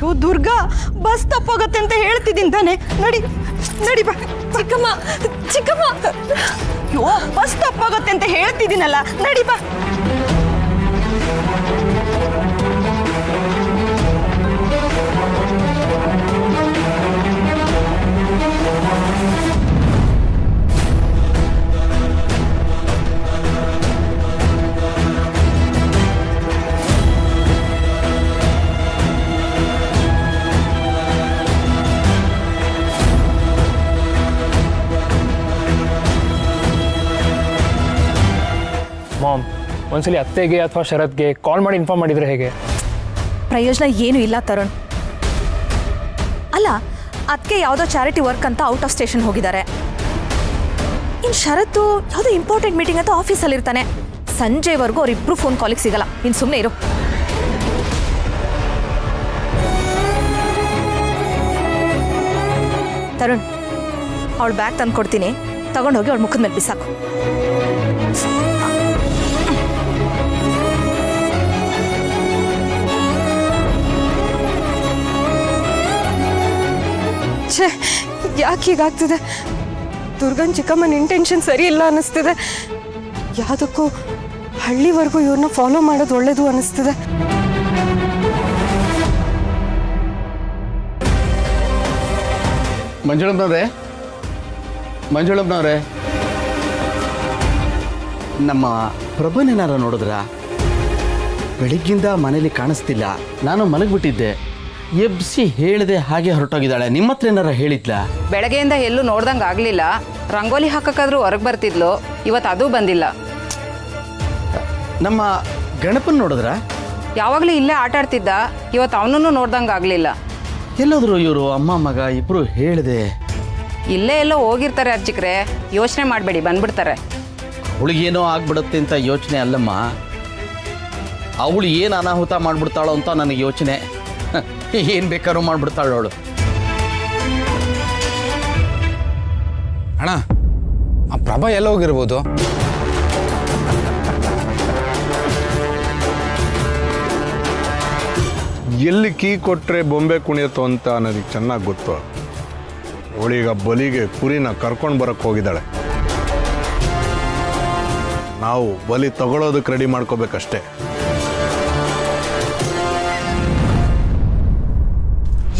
ಅಯ್ಯೋ ದುರ್ಗಾ, ಬಸ್ ತಪ್ಪಾಗತ್ತೆ ಅಂತ ಹೇಳ್ತಿದ್ದೀನಿ ತಾನೆ. ನಡಿ ನಡಿ ಬಾ. ಚಿಕ್ಕಮ್ಮ ಚಿಕ್ಕಮ್ಮ, ಅಯ್ಯೋ ಬಸ್ ತಪ್ಪಾಗತ್ತೆ ಅಂತ ಹೇಳ್ತಿದ್ದೀನಲ್ಲ, ನಡಿ ಬಾ. ಮಾಮ್, ಒಂದ್ಸಲಿ ಅತ್ತೆಗೆ ಅಥವಾ ಶರತ್ಗೆ ಕಾಲ್ ಮಾಡಿ ಇನ್ಫಾರ್ಮ್ ಮಾಡಿದರೆ ಹೇಗೆ? ಪ್ರಯೋಜನ ಏನೂ ಇಲ್ಲ ತರುಣ್. ಅಲ್ಲ, ಅದಕ್ಕೆ ಯಾವುದೋ ಚಾರಿಟಿ ವರ್ಕ್ ಅಂತ ಔಟ್ ಆಫ್ ಸ್ಟೇಷನ್ ಹೋಗಿದ್ದಾರೆ. ಇನ್ನು ಶರತ್ತು ಯಾವುದೋ ಇಂಪಾರ್ಟೆಂಟ್ ಮೀಟಿಂಗ್ ಅಂತ ಆಫೀಸಲ್ಲಿರ್ತಾನೆ. ಸಂಜೆವರೆಗೂ ಅವರಿಬ್ಬರು ಫೋನ್ ಕಾಲಿಗೆ ಸಿಗಲ್ಲ. ಇನ್ನು ಸುಮ್ಮನೆ ಇರು. ತರುಣ್, ಅವಳು ಬ್ಯಾಗ್ ತಂದು ಕೊಡ್ತೀನಿ, ತಗೊಂಡೋಗಿ ಅವಳ ಮುಖದ ಮೇಲೆ ಬಿಸಾಕು. ಛೇ, ಯಾಕೆ ಹೀಗಾಗ್ತಿದೆ? ದುರ್ಗನ್ ಚಿಕ್ಕಮ್ಮನ ಇಂಟೆನ್ಷನ್ ಸರಿ ಇಲ್ಲ ಅನ್ನಿಸ್ತಿದೆ. ಯಾವುದಕ್ಕೂ ಹಳ್ಳಿವರೆಗೂ ಇವ್ರನ್ನ ಫಾಲೋ ಮಾಡೋದು ಒಳ್ಳೇದು ಅನ್ನಿಸ್ತಿದೆ. ಮಂಜುಳಪ್ಪನವ್ರೆ, ನಮ್ಮ ಪ್ರಭುನೇನಾರ ನೋಡಿದ್ರ? ಬೆಳಿಗ್ಗಿಂದ ಮನೇಲಿ ಕಾಣಿಸ್ತಿಲ್ಲ. ನಾನು ಮಲಗಿಬಿಟ್ಟಿದ್ದೆ, ಎಬ್ಸಿ ಹೇಳಿದೆ, ಹಾಗೆ ಹೊರಟೋಗಿದ್ದಾಳೆ. ನಿಮ್ಮ ಹತ್ರ ಏನಾರ ಹೇಳಿದ್ಲಾ? ಬೆಳಗ್ಗೆಯಿಂದ ಎಲ್ಲೂ ನೋಡ್ದಂಗೆ ಆಗಲಿಲ್ಲ. ರಂಗೋಲಿ ಹಾಕಕ್ಕಾದ್ರೂ ಹೊರಗೆ ಬರ್ತಿದ್ಲು, ಇವತ್ತು ಅದೂ ಬಂದಿಲ್ಲ. ನಮ್ಮ ಗಣಪನ್ ನೋಡಿದ್ರ? ಯಾವಾಗಲೂ ಇಲ್ಲೇ ಆಟ ಆಡ್ತಿದ್ದ, ಇವತ್ತು ಅವನನ್ನು ನೋಡ್ದಂಗೆ ಆಗಲಿಲ್ಲ. ಎಲ್ಲೋದ್ರು ಇವರು ಅಮ್ಮ ಮಗ ಇಬ್ಬರು? ಹೇಳಿದೆ. ಇಲ್ಲೇ ಎಲ್ಲೋ ಹೋಗಿರ್ತಾರೆ ಅರ್ಚಿಕ್ರೆ, ಯೋಚನೆ ಮಾಡಬೇಡಿ, ಬಂದ್ಬಿಡ್ತಾರೆ. ಅವಳಿಗೇನೋ ಆಗ್ಬಿಡುತ್ತೆ ಅಂತ ಯೋಚನೆ ಅಲ್ಲಮ್ಮ, ಅವಳು ಏನು ಅನಾಹುತ ಮಾಡಿಬಿಡ್ತಾಳೋ ಅಂತ ನನಗೆ ಯೋಚನೆ. ಏನು ಬೇಕಾದ್ರೂ ಮಾಡಿಬಿಡ್ತಾಳು ಅವಳು. ಅಣ್ಣ, ಆ ಪ್ರಭಾ ಎಲ್ಲ ಹೋಗಿರ್ಬೋದು? ಎಲ್ಲಿ ಕೀ ಕೊಟ್ಟರೆ ಬೊಂಬೆ ಕುಣಿಯುತ್ತೋ ಅಂತ ನನಗೆ ಚೆನ್ನಾಗಿ ಗೊತ್ತು. ಅವಳೀಗ ಬಲಿಗೆ ಕುರಿನ ಕರ್ಕೊಂಡು ಬರೋಕ್ಕೆ ಹೋಗಿದ್ದಾಳೆ. ನಾವು ಬಲಿ ತಗೊಳ್ಳೋದಕ್ಕೆ ರೆಡಿ ಮಾಡ್ಕೋಬೇಕಷ್ಟೇ.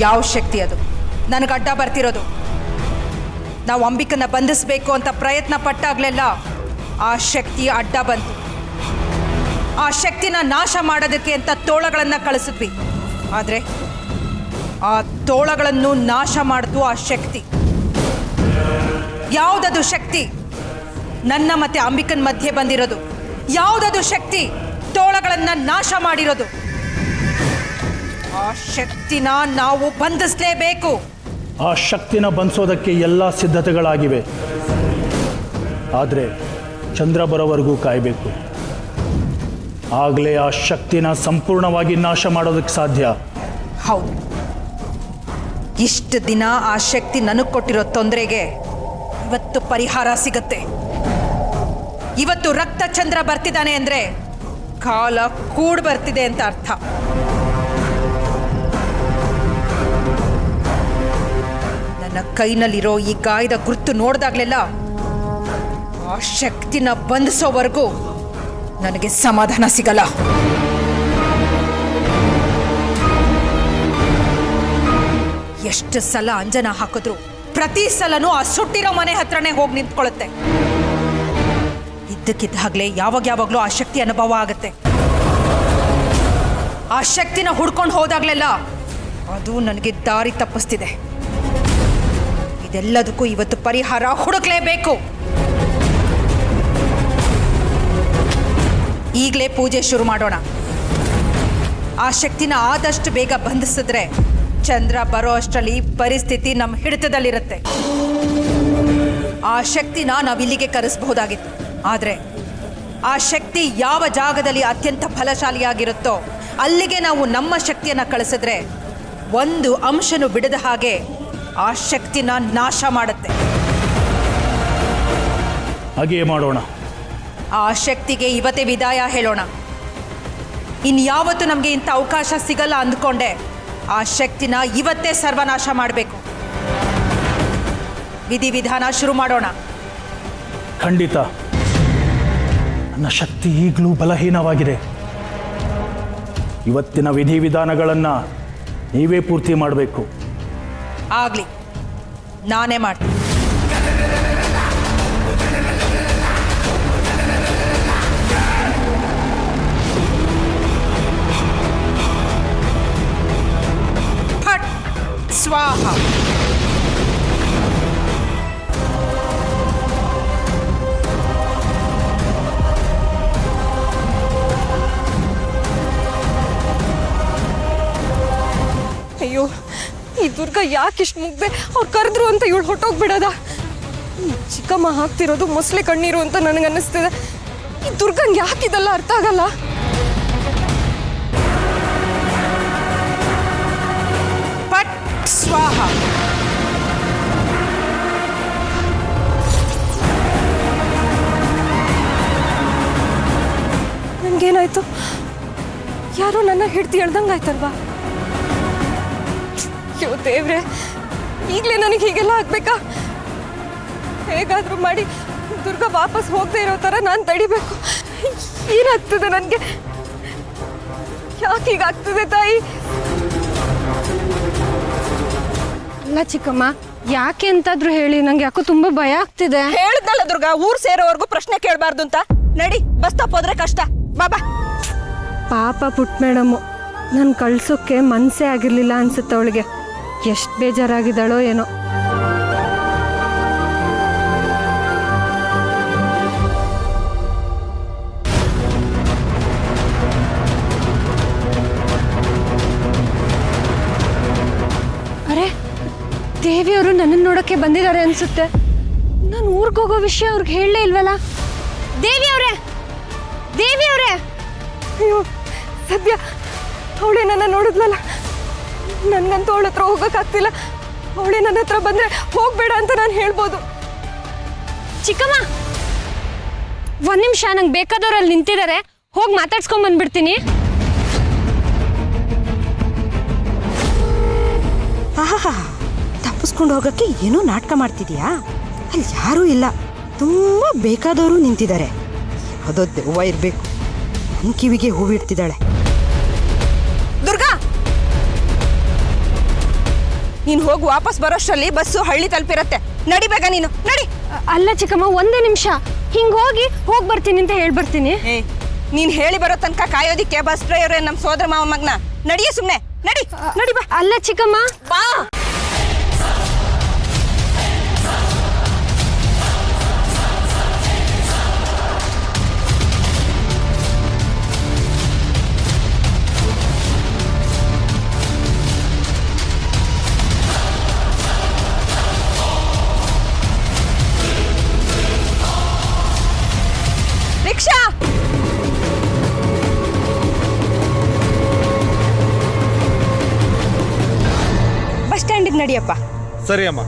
ಯಾವ ಶಕ್ತಿ ಅದು ನನಗೆ ಅಡ್ಡ ಬರ್ತಿರೋದು? ನಾವು ಅಂಬಿಕನ್ನ ಬಂಧಿಸಬೇಕು ಅಂತ ಪ್ರಯತ್ನ ಪಟ್ಟಾಗ್ಲೆಲ್ಲ ಆ ಶಕ್ತಿ ಅಡ್ಡ ಬಂತು. ಆ ಶಕ್ತಿನ ನಾಶ ಮಾಡೋದಕ್ಕೆ ಅಂತ ತೋಳಗಳನ್ನು ಕಳಿಸಿದ್ವಿ. ಆದರೆ ಆ ತೋಳಗಳನ್ನು ನಾಶ ಮಾಡಿತು ಆ ಶಕ್ತಿ. ಯಾವುದದು ಶಕ್ತಿ? ನನ್ನ ಮತ್ತೆ ಅಂಬಿಕನ್ ಮಧ್ಯೆ ಬಂದಿರೋದು ಯಾವುದದು ಶಕ್ತಿ ತೋಳಗಳನ್ನು ನಾಶ ಮಾಡಿರೋದು? ಆ ಶಕ್ತಿನ ನಾವು ಬಂಧಿಸಲೇಬೇಕು. ಆ ಶಕ್ತಿನ ಬಂಧಿಸೋದಕ್ಕೆ ಎಲ್ಲ ಸಿದ್ಧತೆಗಳಾಗಿವೆ. ಆದರೆ ಚಂದ್ರ ಬರೋವರೆಗೂ ಕಾಯಬೇಕು. ಆಗಲೇ ಆ ಶಕ್ತಿನ ಸಂಪೂರ್ಣವಾಗಿ ನಾಶ ಮಾಡೋದಕ್ಕೆ ಸಾಧ್ಯ. ಹೌದು, ಇಷ್ಟು ದಿನ ಆ ಶಕ್ತಿ ನನಗೆ ಕೊಟ್ಟಿರೋ ತೊಂದರೆಗೆ ಇವತ್ತು ಪರಿಹಾರ ಸಿಗತ್ತೆ. ಇವತ್ತು ರಕ್ತ ಚಂದ್ರ ಬರ್ತಿದ್ದಾನೆ ಅಂದರೆ ಕಾಲ ಕೂಡ್ ಬರ್ತಿದೆ ಅಂತ ಅರ್ಥ. ನನ್ನ ಕೈನಲ್ಲಿರೋ ಈ ಗಾಯದ ಗುರುತು ನೋಡಿದಾಗಲೆಲ್ಲ ಆ ಶಕ್ತಿನ ಬಂಧಿಸೋವರೆಗೂ ನನಗೆ ಸಮಾಧಾನ ಸಿಗಲ್ಲ. ಎಷ್ಟು ಸಲ ಅಂಜನ ಹಾಕಿದ್ರು ಪ್ರತಿ ಸಲನೂ ಆ ಸುಟ್ಟಿರೋ ಮನೆ ಹತ್ರನೇ ಹೋಗಿ ನಿಂತ್ಕೊಳ್ಳುತ್ತೆ. ಇದ್ದಕ್ಕಿದ್ದಾಗಲೇ ಯಾವಾಗ್ಲೂ ಆ ಶಕ್ತಿ ಅನುಭವ ಆಗುತ್ತೆ. ಆ ಶಕ್ತಿನ ಹುಡ್ಕೊಂಡು ಹೋದಾಗ್ಲೆಲ್ಲ ಅದು ನನಗೆ ದಾರಿ ತಪ್ಪಿಸ್ತಿದೆ. ಇದೆಲ್ಲದಕ್ಕೂ ಇವತ್ತು ಪರಿಹಾರ ಹುಡುಕ್ಲೇಬೇಕು. ಈಗಲೇ ಪೂಜೆ ಶುರು ಮಾಡೋಣ. ಆ ಶಕ್ತಿನ ಆದಷ್ಟು ಬೇಗ ಬಂಧಿಸಿದ್ರೆ ಚಂದ್ರ ಬರೋ ಅಷ್ಟರಲ್ಲಿ ಪರಿಸ್ಥಿತಿ ನಮ್ಮ ಹಿಡಿತದಲ್ಲಿರುತ್ತೆ. ಆ ಶಕ್ತಿನ ನಾವಿಲ್ಲಿಗೆ ಕರೆಸಬಹುದಾಗಿತ್ತು. ಆದರೆ ಆ ಶಕ್ತಿ ಯಾವ ಜಾಗದಲ್ಲಿ ಅತ್ಯಂತ ಫಲಶಾಲಿಯಾಗಿರುತ್ತೋ ಅಲ್ಲಿಗೆ ನಾವು ನಮ್ಮ ಶಕ್ತಿಯನ್ನು ಕಳಿಸಿದ್ರೆ ಒಂದು ಅಂಶನು ಬಿಡದ ಹಾಗೆ ಆ ಶಕ್ತಿನ ನಾಶ ಮಾಡುತ್ತೆ. ಹಾಗೆಯೇ ಮಾಡೋಣ. ಆ ಶಕ್ತಿಗೆ ಇವತ್ತೇ ವಿದಾಯ ಹೇಳೋಣ. ಇನ್ಯಾವತ್ತೂ ನಮಗೆ ಇಂಥ ಅವಕಾಶ ಸಿಗಲ್ಲ ಅಂದ್ಕೊಂಡೆ ಆ ಶಕ್ತಿನ ಇವತ್ತೇ ಸರ್ವನಾಶ ಮಾಡಬೇಕು. ವಿಧಿವಿಧಾನ ಶುರು ಮಾಡೋಣ. ಖಂಡಿತ. ನನ್ನ ಶಕ್ತಿ ಈಗಲೂ ಬಲಹೀನವಾಗಿದೆ. ಇವತ್ತಿನ ವಿಧಿವಿಧಾನಗಳನ್ನು ನೀವೇ ಪೂರ್ತಿ ಮಾಡಬೇಕು. ಆಗ್ಲಿ, ನಾನೇ ಮಾಡ್ತೀನಿ. ಫಟ್ ಸ್ವಾಹ. ಅಯ್ಯೋ, ಈ ದುರ್ಗ ಯಾಕಿಷ್ಟು ಮುಗ್ದೆ? ಅವ್ರು ಕರೆದ್ರು ಅಂತ ಇವಳು ಹೊಟ್ಟೋಗ್ಬಿಡದ? ಈ ಚಿಕ್ಕಮ್ಮ ಹಾಕ್ತಿರೋದು ಮೊಸಳೆ ಕಣ್ಣೀರು ಅಂತ ನನಗನ್ನಿಸ್ತಿದೆ. ಈ ದುರ್ಗಂಗೆ ಯಾಕಿದೆಲ್ಲ ಅರ್ಥ ಆಗಲ್ಲ. ಫಟ್ ಸ್ವಾಹ. ನನಗೇನಾಯ್ತು? ಯಾರೋ ನನ್ನ ಹಿಡ್ದು ಎಳ್ದಂಗಾಯ್ತಲ್ವಾ? ಅಯ್ಯೋ ದೇವ್ರೆ, ಈಗಲೇ ನನಗೆ ಹೀಗೆಲ್ಲ ಆಗ್ಬೇಕಾ? ಹೇಗಾದರೂ ಮಾಡಿ ದುರ್ಗ ವಾಪಸ್ ಹೋಗದೆ ಇರೋ ಥರ ನಾನು ತಡಿಬೇಕು. ಏನಾಗ್ತದೆ ನನಗೆ? ಯಾಕೆ ಹೀಗಾಗ್ತದೆ ತಾಯಿ? ಅಲ್ಲ ಚಿಕ್ಕಮ್ಮ, ಯಾಕೆ ಅಂತಾದ್ರೂ ಹೇಳಿ, ನಂಗೆ ಯಾಕೋ ತುಂಬಾ ಭಯ ಆಗ್ತಿದೆ. ಹೇಳ್ದಲ್ಲ ದುರ್ಗ, ಊರ್ ಸೇರೋವರೆಗೂ ಪ್ರಶ್ನೆ ಕೇಳಬಾರ್ದು ಅಂತ. ನಡಿ, ಬಸ್ ಸ್ಟಾಪ್ ಹೋದ್ರೆ ಕಷ್ಟ. ಬಾಬಾ. ಪಾಪ ಪುಟ್ ಮೇಡಮು, ನಾನು ಕಳ್ಸೋಕ್ಕೆ ಮನಸ್ಸೇ ಆಗಿರ್ಲಿಲ್ಲ ಅನ್ಸುತ್ತೆ ಅವಳಿಗೆ. ಎಷ್ಟು ಬೇಜಾರಾಗಿದ್ದಾಳೋ ಏನೋ. ಅರೆ, ದೇವಿಯವರು ನನ್ನನ್ನು ನೋಡೋಕ್ಕೆ ಬಂದಿದ್ದಾರೆ ಅನ್ಸುತ್ತೆ. ನಾನು ಊರಿಗೆ ಹೋಗೋ ವಿಷಯ ಅವ್ರಿಗೆ ಹೇಳಲೇ ಇಲ್ವಲ್ಲ. ದೇವಿಯವರೇ, ದೇವಿಯವರೇ! ಅಯ್ಯೋ ಸದ್ಯ ಅವಳೇ ನನ್ನ ನೋಡಿದ್ಲಲ್ಲ. ನನಗಂತೂ ಅವಳ ಹತ್ರ ಹೋಗೋಕ್ಕಾಗ್ತಿಲ್ಲ. ಅವಳೇ ನನ್ನ ಹತ್ರ ಬಂದರೆ ಹೋಗಬೇಡ ಅಂತ ನಾನು ಹೇಳ್ಬೋದು. ಚಿಕ್ಕಮ್ಮ, ಒಂದ್ ನಿಮಿಷ, ನಂಗೆ ಬೇಕಾದವ್ರು ಅಲ್ಲಿ ನಿಂತಿದ್ದಾರೆ, ಹೋಗಿ ಮಾತಾಡ್ಸ್ಕೊಂಡ್ ಬಂದ್ಬಿಡ್ತೀನಿ. ಆಹಾ, ತಪ್ಪಿಸ್ಕೊಂಡು ಹೋಗಕ್ಕೆ ಏನೋ ನಾಟಕ ಮಾಡ್ತಿದ್ಯಾ? ಅಲ್ಲಿ ಯಾರೂ ಇಲ್ಲ, ತುಂಬ ಬೇಕಾದವರು ನಿಂತಿದ್ದಾರೆ. ಯಾವುದೋ ದೆವ್ವ ಇರಬೇಕು. ನನ್ನ ಕಿವಿಗೆ ಹೂವಿಡ್ತಿದ್ದಾಳೆ. ದುರ್ಗಾ, ನೀನು ಹೋಗಿ ವಾಪಸ್ ಬರೋಷ್ಟರಲ್ಲಿ ಬಸ್ಸು ಹಳ್ಳಿ ತಲುಪಿರತ್ತೆ. ನಡಿ ಬೇಗ, ನೀನು ನಡಿ. ಅಲ್ಲ ಚಿಕ್ಕಮ್ಮ, ಒಂದೇ ನಿಮಿಷ, ಹಿಂಗೆ ಹೋಗಿ ಬರ್ತೀನಿ ಅಂತ ಹೇಳ್ಬರ್ತೀನಿ. ನೀನು ಹೇಳಿ ಬರೋ ತನಕ ಕಾಯೋದಿಕ್ಕೆ ಬಸ್ ಡ್ರೈವರ್ ನಮ್ಮ ಸೋದರ ಮಾವ ಮಗನ. ನಡಿಯೇ ಸುಮ್ಮನೆ, ನಡಿ ನಡಿ ಬಾ. ಅಲ್ಲ ಚಿಕ್ಕಮ್ಮ, ಬಾ. ರಿಕ್ಷಾ, ಬಸ್ ಸ್ಟ್ಯಾಂಡಿಗೆ ನಡಿಯಪ್ಪ. ಸರಿ ಅಮ್ಮ.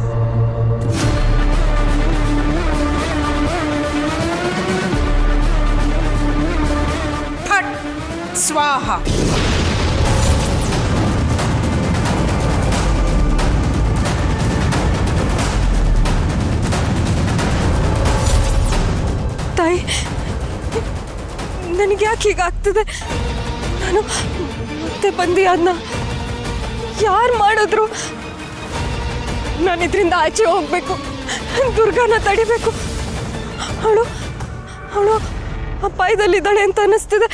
ಫಟ್ ಸ್ವಾಹ. ತಾಯಿ, ನನಗೆ ಯಾಕೆ ಹೀಗಾಗ್ತದೆ? ನಾನು ಮತ್ತೆ ಬಂದು ಅದನ್ನ ಯಾರು ಮಾಡಿದ್ರು? ನಾನು ಇದರಿಂದ ಆಚೆ ಹೋಗ್ಬೇಕು, ದುರ್ಗಾನ ತಡಿಬೇಕು. ಅವಳು ಅವಳು ಅಪಾಯದಲ್ಲಿದ್ದಾಳೆ ಅಂತ ಅನ್ನಿಸ್ತಿದೆ.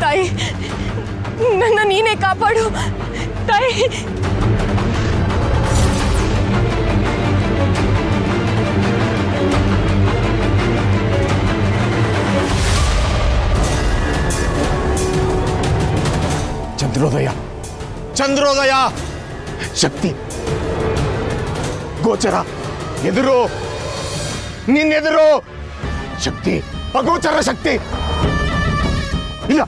ತಾಯಿ, ನನ್ನ ನೀನೇ ಕಾಪಾಡು ತಾಯಿ. ಚಂದ್ರೋದಯ, ಚಂದ್ರೋದಯ! ಶಕ್ತಿ ಗೋಚರ, ಎದುರು, ನಿನ್ನೆದುರು ಶಕ್ತಿ, ಅಗೋಚರ ಶಕ್ತಿ. ಇಲ್ಲ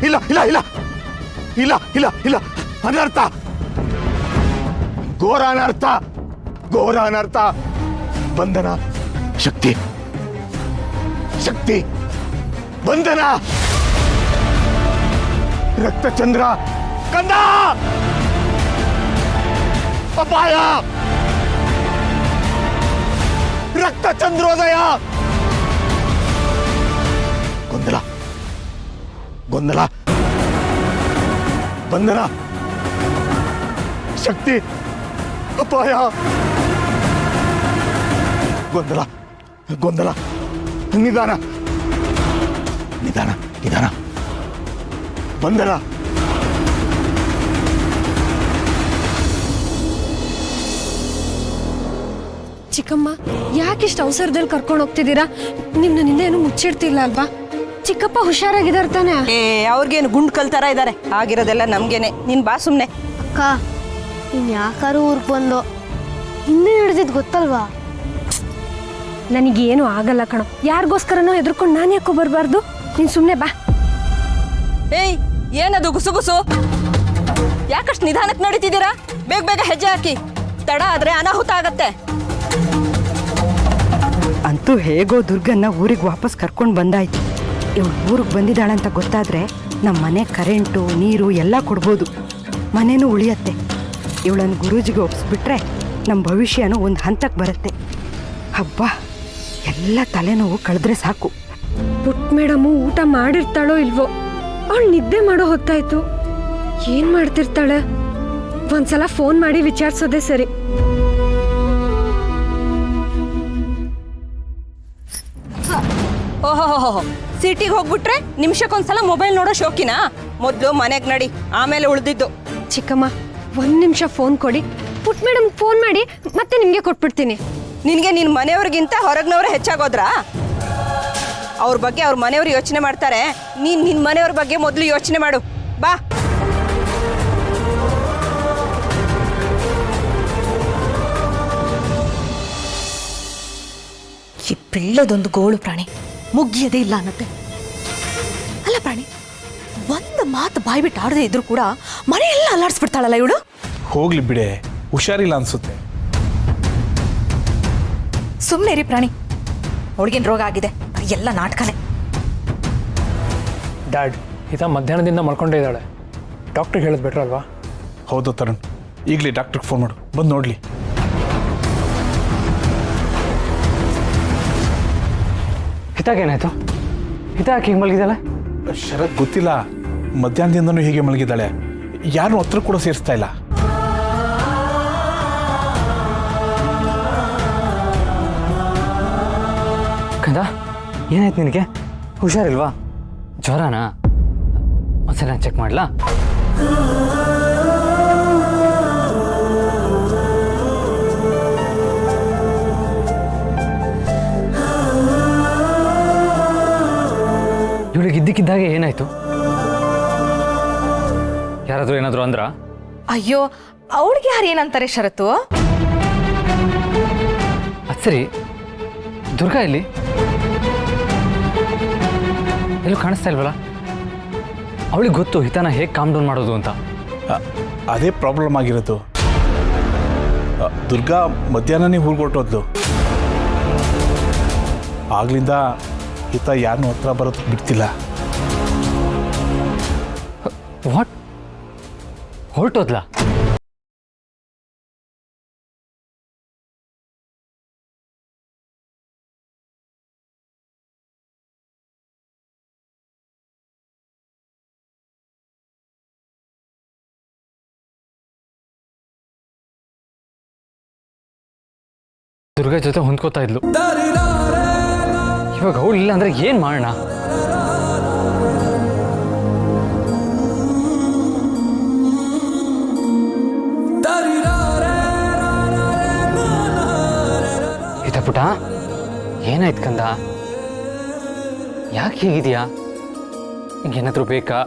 ಇಲ್ಲ ಇಲ್ಲ ಇಲ್ಲ ಇಲ್ಲ ಇಲ್ಲ ಇಲ್ಲ, ಅನರ್ಥ, ಘೋರ ಅನರ್ಥ, ಘೋರ ಅನರ್ಥ. ಬಂಧನ, ಶಕ್ತಿ, ಶಕ್ತಿ, ಬಂಧನ. ರಕ್ತಚಂದ್ರ, ಕಂದ ಅಪಾಯ ರಕ್ತ ಚಂದ್ರೋದಯ ಗೊಂದಲ ಗೊಂದಲ ಬಂಧನ ಶಕ್ತಿ ಅಪಾಯ ಗೊಂದಲ ಗೊಂದಲ ನಿಧಾನ ನಿಧಾನ ನಿಧಾನ ಬಂಧನ ಚಿಕ್ಕಮ್ಮ ಯಾಕಿಷ್ಟು ಅವಸರದಲ್ಲಿ ಕರ್ಕೊಂಡು ಹೋಗ್ತಿದ್ದೀರಾ? ನಿನ್ನಿಂದ ಏನು ಮುಚ್ಚಿಡ್ತಿಲ್ಲ ಅಲ್ವಾ? ಚಿಕ್ಕಪ್ಪ ಹುಷಾರಾಗಿದ್ದಾರೆ ತಾನೆ? ಅವ್ರಿಗೇನು ಗುಂಡು ಕಲ್ತಾರ ಇದ್ದಾರೆ, ಆಗಿರೋದೆಲ್ಲ ನಮ್ಗೇನೆ. ನೀನ್ ಬಾ ಸುಮ್ನೆ. ಅಕ್ಕ ಇನ್ ಯಾಕಾರು ಊರಿಗೆ ಬಂದು ಇನ್ನೇ ನಡೆದಿದ್ದು ಗೊತ್ತಲ್ವಾ? ನನಗೇನು ಆಗಲ್ಲ ಕಣೋ. ಯಾರಿಗೋಸ್ಕರನೋ ಹೆದರ್ಕೊಂಡು ನಾನು ಯಾಕೋ ಬರಬಾರ್ದು? ನೀನು ಸುಮ್ಮನೆ ಬಾ. ಏಯ್, ಏನದು ಗುಸುಗುಸು? ಯಾಕಷ್ಟು ನಿಧಾನಕ್ಕೆ ನಡೀತಿದ್ದೀರಾ? ಬೇಗ ಬೇಗ ಹೆಜ್ಜೆ ಹಾಕಿ, ತಡ ಆದ್ರೆ ಅನಾಹುತ ಆಗತ್ತೆ. ಅಂತೂ ಹೇಗೋ ದುರ್ಗನ್ನ ಊರಿಗೆ ವಾಪಸ್ ಕರ್ಕೊಂಡು ಬಂದಾಯ್ತು. ಇವಳು ಊರಿಗೆ ಬಂದಿದ್ದಾಳಂತ ಗೊತ್ತಾದ್ರೆ ನಮ್ಮ ಮನೆ ಕರೆಂಟು ನೀರು ಎಲ್ಲ ಕೊಡ್ಬೋದು, ಮನೇನೂ ಉಳಿಯತ್ತೆ. ಇವಳನ್ನು ಗುರೂಜಿಗೆ ಒಪ್ಪಿಸ್ಬಿಟ್ರೆ ನಮ್ಮ ಭವಿಷ್ಯನೂ ಒಂದು ಹಂತಕ್ಕೆ ಬರುತ್ತೆ. ಹಬ್ಬ, ಎಲ್ಲ ತಲೆನೋವು ಕಳೆದ್ರೆ ಸಾಕು. ಪುಟ್ ಮೇಡಮು ಊಟ ಮಾಡಿರ್ತಾಳೋ ಇಲ್ವೋ? ಅವಳು ನಿದ್ದೆ ಮಾಡೋ ಹೊತ್ತಾಯ್ತು. ಏನು ಮಾಡ್ತಿರ್ತಾಳೆ? ಒಂದ್ಸಲ ಫೋನ್ ಮಾಡಿ ವಿಚಾರಿಸೋದೇ ಸರಿ. ಓಹೋ, ಸಿಟಿಗೆ ಹೋಗ್ಬಿಟ್ರೆ ನಿಮಿಷಕ್ಕೊಂದ್ಸಲ ಮೊಬೈಲ್ ನೋಡೋ ಶೋಕಿನಾ? ಮೊದಲು ಮನೆಗೆ ನಡಿ, ಆಮೇಲೆ ಉಳಿದಿದ್ದು. ಚಿಕ್ಕಮ್ಮ 1 ನಿಮಿಷ ಫೋನ್ ಕೊಡಿ. ಪುಟ್ ಮೇಡಮ್ ಫೋನ್ ಮಾಡಿ ಮತ್ತೆ ನಿಮಗೆ ಕೊಟ್ಬಿಡ್ತೀನಿ. ನಿನಗೆ ನಿನ್ನ ಮನೆಯವ್ರಿಗಿಂತ ಹೊರಗಿನವ್ರೆ ಹೆಚ್ಚಾಗೋದ್ರಾ? ಅವ್ರ ಬಗ್ಗೆ ಅವ್ರ ಮನೆಯವ್ರು ಯೋಚನೆ ಮಾಡ್ತಾರೆ, ನೀನು ನಿನ್ನ ಮನೆಯವ್ರ ಬಗ್ಗೆ ಮೊದಲು ಯೋಚನೆ ಮಾಡು. ಬಾ. ಈ ಪಿಳ್ಳದೊಂದು ಗೋಳು ಪ್ರಾಣಿ ಮುಗಿಯದೇ ಇಲ್ಲ ಅನ್ನತ್ತೆ. ಅಲ್ಲ ಪ್ರಾಣಿ, ಒಂದು ಮಾತು ಬಾಯ್ಬಿಟ್ಟು ಆಡದೇ ಇದ್ರು ಕೂಡ ಮನೆಯೆಲ್ಲ ಅಲ್ಲಾಡಿಸ್ಬಿಡ್ತಾಳಲ್ಲ ಇವಳು. ಹೋಗ್ಲಿ ಬಿಡೆ, ಹುಷಾರಿಲ್ಲ ಅನ್ಸುತ್ತೆ. ಸುಮ್ಮನೆ ರೀ ಪ್ರಾಣಿ, ಅವಳಿಗೇನು ರೋಗ ಆಗಿದೆ? ಎಲ್ಲ ನಾಟಕನೇ. ಡ್ಯಾಡ್, ಈತ ಮಧ್ಯಾಹ್ನದಿಂದ ಮಲ್ಕೊಂಡೇ ಇದ್ದಾಳೆ. ಡಾಕ್ಟ್ರಿಗೆ ಹೇಳೋದು ಬೆಟ್ರ್ ಅಲ್ವಾ? ಹೌದು ತರುಣ್, ಈಗಲೇ ಡಾಕ್ಟ್ರಿಗೆ ಫೋನ್ ಮಾಡು, ಬಂದು ನೋಡಲಿ. ಹಿತಾಗೇನಾಯ್ತು? ಹಿತ ಯಾಕೆ ಹಿಂಗೆ ಮಲಗಿದ್ದಾಳೆ? ಶರತ್ ಗೊತ್ತಿಲ್ಲ, ಮಧ್ಯಾಹ್ನದಿಂದನೂ ಹೀಗೆ ಮಲಗಿದ್ದಾಳೆ. ಯಾರು ಹತ್ರ ಕೂಡ ಸೇರಿಸ್ತಾ ಇಲ್ಲ. ಕಂದ, ಏನಾಯ್ತು ನಿನಗೆ? ಹುಷಾರಿಲ್ವಾ? ಜ್ವರನಾ? ಒಂದ್ಸಲ ಚೆಕ್ ಮಾಡ್ಲಾ? ಇವಳಿಗೆ ಇದ್ದಕ್ಕಿದ್ದಾಗೆ ಏನಾಯ್ತು? ಯಾರಾದ್ರೂ ಏನಾದ್ರು ಅಂದ್ರ? ಅಯ್ಯೋ, ಅವಳಿಗೆ ಯಾರು ಏನಂತಾರೆ ಶರತ್ತು? ಅದು ಸರಿ, ದುರ್ಗಾ ಎಲ್ಲಿ? ಎಲ್ಲೂ ಕಾಣಿಸ್ತಾ ಇಲ್ವಲ್ಲ? ಅವಳಿಗೆ ಗೊತ್ತು ಹಿತನ ಹೇಗೆ ಕಾಮ್ ಡೌನ್ ಮಾಡೋದು ಅಂತ. ಅದೇ ಪ್ರಾಬ್ಲಮ್ ಆಗಿರೋದು. ದುರ್ಗಾ ಮಧ್ಯಾಹ್ನನೇ ಹೊರಗೊಟ್ಟೋದ್ಲು. ಆಗ್ಲಿಂದ ಹಿತ ಯಾರನ್ನೂ ಹತ್ರ ಬರೋದು ಬಿಡ್ತಿಲ್ಲ. ವಾಟ್? ಹೊರಟೋದ್ಲಾ? ದುರ್ಗಾ ಜೊತೆ ಹೊಂದ್ಕೋತಾ ಇದ್ಲು. ಇವಾಗ ಅವಳು ಇಲ್ಲ ಅಂದ್ರೆ ಏನ್ ಮಾಡೋಣ? ಹಿತ ಪುಟ, ಏನಾಯ್ತು ಕಂದ? ಯಾಕೆ ಹೀಗಿದೆಯಾ? ಏನಾದ್ರೂ ಬೇಕಾ?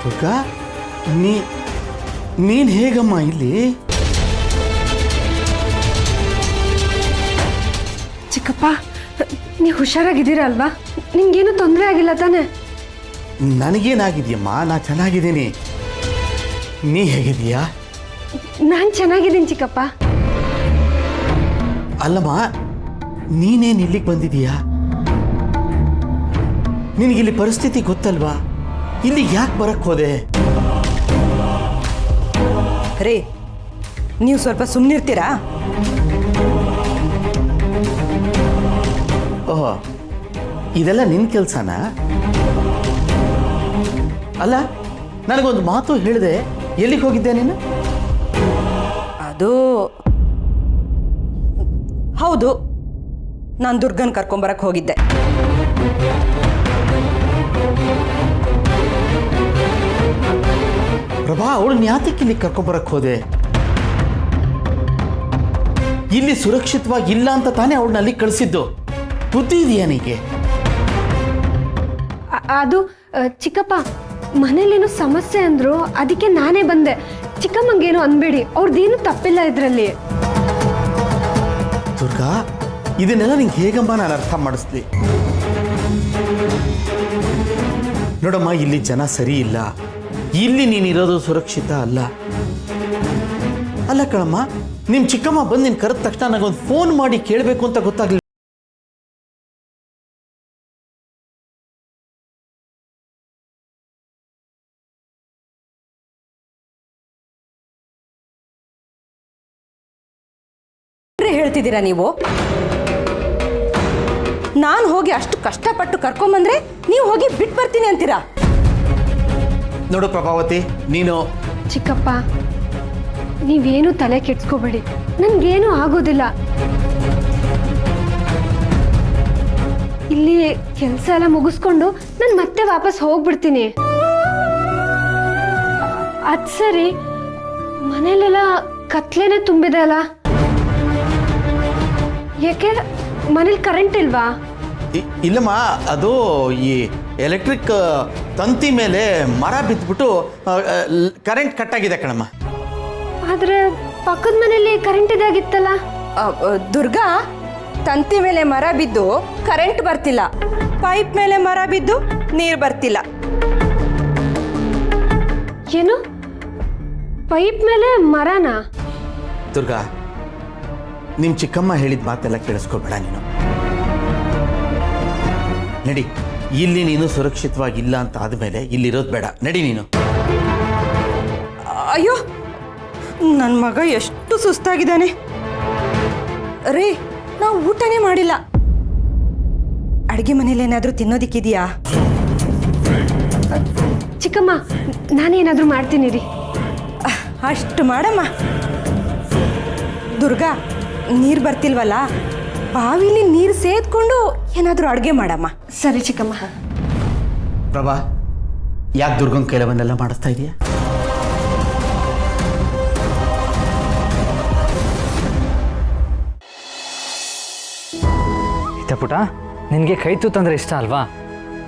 ದುರ್ಗಾ, ನೀನು ಹೇಗಮ್ಮ ಇಲ್ಲಿ? ಚಿಕ್ಕಪ್ಪ ನೀವು ಹುಷಾರಾಗಿದ್ದೀರಾ ಅಲ್ವಾ? ನಿಮ್ಗೇನು ತೊಂದರೆ ಆಗಿಲ್ಲ ತಾನೆ? ನನಗೇನಾಗಿದೆಯಮ್ಮ, ನಾ ಚೆನ್ನಾಗಿದ್ದೀನಿ. ನೀ ಹೇಗಿದೀಯಾ? ನಾನು ಚೆನ್ನಾಗಿದ್ದೀನಿ ಚಿಕ್ಕಪ್ಪ. ಅಲ್ಲಮ್ಮ, ನೀನೇನು ಇಲ್ಲಿಗೆ ಬಂದಿದೀಯಾ? ನಿನಗಿಲ್ಲಿ ಪರಿಸ್ಥಿತಿ ಗೊತ್ತಲ್ವಾ? ಇಲ್ಲಿ ಯಾಕೆ ಬರಕ್ಕೆ ಹೋದೆ? ರೇ, ನೀವು ಸ್ವಲ್ಪ ಸುಮ್ಮನಿರ್ತೀರಾ? ಓಹೋ, ಇದೆಲ್ಲ ನಿನ್ನ ಕೆಲಸನಾ? ಅಲ್ಲ, ನನಗೊಂದು ಮಾತು ಹೇಳಿದೆ, ಎಲ್ಲಿಗೆ ಹೋಗಿದ್ದೆ ನೀನು? ಅದು ಹೌದು, ನಾನು ದುರ್ಗನ್ ಕರ್ಕೊಂಬರಕ್ಕೆ ಹೋಗಿದ್ದೆ. ಪ್ರಭಾ, ಅವಳನ್ನ ಯಾತಕ್ಕೆ ಇಲ್ಲಿ ಕರ್ಕೊಂಬರಕ್ಕೆ ಹೋದೆ? ಇಲ್ಲಿ ಸುರಕ್ಷಿತವಾಗಿ ಇಲ್ಲ ಅಂತ ತಾನೇ ಅವಳನ್ನ ಅಲ್ಲಿ ಕಳಿಸಿದ್ದು. ಬುದ್ಧಿ ಇದೆಯಾ ನೀಗೆ? ಅದು ಚಿಕ್ಕಪ್ಪ, ಮನೇಲೇನೋ ಸಮಸ್ಯೆ ಅಂದ್ರು, ಅದಕ್ಕೆ ನಾನೇ ಬಂದೆ. ಚಿಕ್ಕಮ್ಮಂಗೇನು ಅನ್ಬೇಡಿ, ಅವ್ರದ್ದೇನು ತಪ್ಪಿಲ್ಲ ಇದರಲ್ಲಿ. ದುರ್ಗಾ, ಇದನ್ನೆಲ್ಲ ನಿಂಗೆ ಹೇಗಮ್ಮ ನಾನು ಅರ್ಥ ಮಾಡಿಸ್ಲಿ? ನೋಡಮ್ಮ, ಇಲ್ಲಿ ಜನ ಸರಿ ಇಲ್ಲ, ಇಲ್ಲಿ ನೀನಿರೋದು ಸುರಕ್ಷಿತ ಅಲ್ಲ. ಅಲ್ಲ ಕಣಮ್ಮ, ನಿಮ್ಮ ಚಿಕ್ಕಮ್ಮ ಬಂದು ನೀನು ಕರೆದ ತಕ್ಷಣ ನನಗೊಂದು ಫೋನ್ ಮಾಡಿ ಕೇಳಬೇಕು ಅಂತ ಗೊತ್ತಾಗ್ಲಿಲ್ಲ. ಹೇಳ್ತಿದ್ದೀರಾ ನೀವು? ನಾನು ಹೋಗಿ ಅಷ್ಟು ಕಷ್ಟಪಟ್ಟು ಕರ್ಕೊಂಬಂದ್ರೆ ನೀವು ಹೋಗಿ ಬಿಟ್ಟು ಬರ್ತೀನಿ ಅಂತೀರಾ? ನೋಡು ಪ್ರಭಾವತಿ, ನೀನು ಚಿಕ್ಕಪ್ಪ, ನೀವೇನು ತಲೆ ಕೆಡ್ಸ್ಕೋಬೇಡಿ, ನನ್ಗೇನು ಆಗೋದಿಲ್ಲ. ಇಲ್ಲಿ ಕೆಲಸ ಎಲ್ಲ ಮುಗಿಸ್ಕೊಂಡು ನಾನು ಮತ್ತೆ ವಾಪಸ್ ಹೋಗ್ಬಿಡ್ತೀನಿ. ಅದ್ ಸರಿ, ಮನೇಲೆಲ್ಲ ಕತ್ಲೆನೆ ತುಂಬಿದೆ ಅಲ್ಲ? ಯಾಕೆ ಮನೇಲಿ ಕರೆಂಟ್ ಇಲ್ವಾ? ಇಲ್ಲಮ್ಮ, ಅದು ಈ ಎಲೆಕ್ಟ್ರಿಕ್ ತಂತಿ ಮೇಲೆ ಮರ ಬಿದ್ದುಬಿಟ್ಟು ಕರೆಂಟ್ ಕಟ್ ಆಗಿದೆ ಕಣಮ್ಮ. ಆದ್ರೆ ಪಕ್ಕದ ಮನೇಲಿ ಕರೆಂಟ್ ಇದಾಗಿತ್ತಲ್ಲ? ದುರ್ಗಾ, ತಂತಿ ಮೇಲೆ ಮರ ಬಿದ್ದು ಕರೆಂಟ್ ಬರ್ತಿಲ್ಲ, ಪೈಪ್ ಮೇಲೆ ಮರ ಬಿದ್ದು ನೀರು ಬರ್ತಿಲ್ಲ. ಏನು, ಪೈಪ್ ಮೇಲೆ ಮರನಾ? ದುರ್ಗಾ, ನಿಮ್ಮ ಚಿಕ್ಕಮ್ಮ ಹೇಳಿದ ಮಾತೆಲ್ಲ ಕೇಳಿಸ್ಕೊಬೇಡ ನೀನು. ನಡಿ, ಇಲ್ಲಿ ನೀನು ಸುರಕ್ಷಿತವಾಗಿಲ್ಲ ಅಂತ ಆದಮೇಲೆ ಇಲ್ಲಿರೋದು ಬೇಡ. ನಡಿ ನೀನು. ಅಯ್ಯೋ, ನನ್ನ ಮಗ ಎಷ್ಟು ಸುಸ್ತಾಗಿದ್ದಾನೆ ರೀ. ನಾವು ಊಟನೇ ಮಾಡಿಲ್ಲ. ಅಡುಗೆ ಮನೇಲಿ ಏನಾದರೂ ತಿನ್ನೋದಿಕ್ಕಿದೆಯಾ? ಚಿಕ್ಕಮ್ಮ, ನಾನೇನಾದರೂ ಮಾಡ್ತೀನಿ ರೀ. ಅಷ್ಟು ಮಾಡಮ್ಮ. ದುರ್ಗಾ, ನೀರು ಬರ್ತಿಲ್ವಲ್ಲ, ಬಾವಿಲಿ ನೀರು ಸೇದ್ಕೊಂಡು ಏನಾದರೂ ಅಡುಗೆ ಮಾಡಮ್ಮ. ಸರಿ ಚಿಕ್ಕಮ್ಮ. ಪ್ರಭಾ, ಯಾಕೆ ದುರ್ಗಂ ಕೈಲವನ್ನೆಲ್ಲ ಮಾಡಿಸ್ತಾ ಇದೆಯಾ? ಇತ್ತ ಪುಟ, ನಿನಗೆ ಕೈ ತುತ್ತಂದ್ರೆ ಇಷ್ಟ ಅಲ್ವಾ?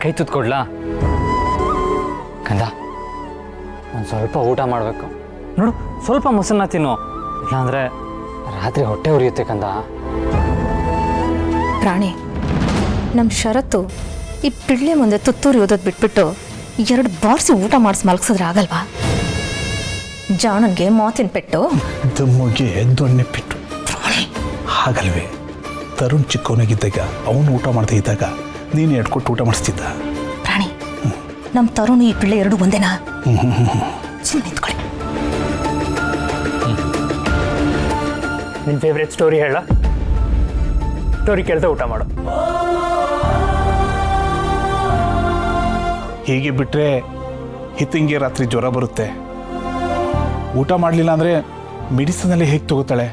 ಕೈ ತುತ್ತು ಕೊಡ್ಲಾ? ಕಂದ, ಒಂದು ಸ್ವಲ್ಪ ಊಟ ಮಾಡಬೇಕು ನೋಡು. ಸ್ವಲ್ಪ ಮೊಸರನ್ನ ತಿನ್ನು, ಇಲ್ಲಾಂದರೆ ರಾತ್ರಿ ಹೊಟ್ಟೆ ಉರಿಯುತ್ತೆ ಕಂದ. ಪ್ರಾಣಿ, ನಮ್ಮ ಶರತ್ತು ಈ ಪಿಳ್ಳೆ ಮುಂದೆ ತುತ್ತೂರಿ ಓದೋದು ಬಿಟ್ಬಿಟ್ಟು 2 ಬಾರ್ಸಿ ಊಟ ಮಾಡಿಸಿ ಮಲಗಿಸಿದ್ರೆ ಆಗಲ್ವಾ? ಜಾಣನ್ಗೆ ಮಾತಿನ ಪೆಟ್ಟು, ದಮ್ಮಗೆ ದೊಣ್ಣೆ ಪೆಟ್ಟು. ಹಾಗಲ್ವೇ? ತರುಣ್ ಚಿಕ್ಕವನಾಗಿದ್ದಾಗ ಅವನು ಊಟ ಮಾಡ್ತಾ ಇದ್ದಾಗ ನೀನು ಎಡ್ಕೊಟ್ಟು ಊಟ ಮಾಡಿಸ್ತಿದ್ದ. ಪ್ರಾಣಿ, ನಮ್ಮ ತರುಣ್ ಈ ಪಿಳ್ಳೆ 2 ಒಂದೇನಾ? ಸುಮ್ಮನೆ ನಿಂತ್ಕೊಳ್ಳಿ. ನಿನ್ನ ಫೇವ್ರೆಟ್ ಸ್ಟೋರಿ ಹೇಳ? ಸ್ಟೋರಿ ಕೇಳ್ತಾ ಊಟ ಮಾಡು. ಹೀಗೆ ಬಿಟ್ಟರೆ ಹಿತ್ತಂಗೆ ರಾತ್ರಿ ಜ್ವರ ಬರುತ್ತೆ. ಊಟ ಮಾಡಲಿಲ್ಲ ಅಂದರೆ ಮೆಡಿಸಿನಲ್ಲಿ ಹೇಗೆ ತಗೋತಾಳೆ?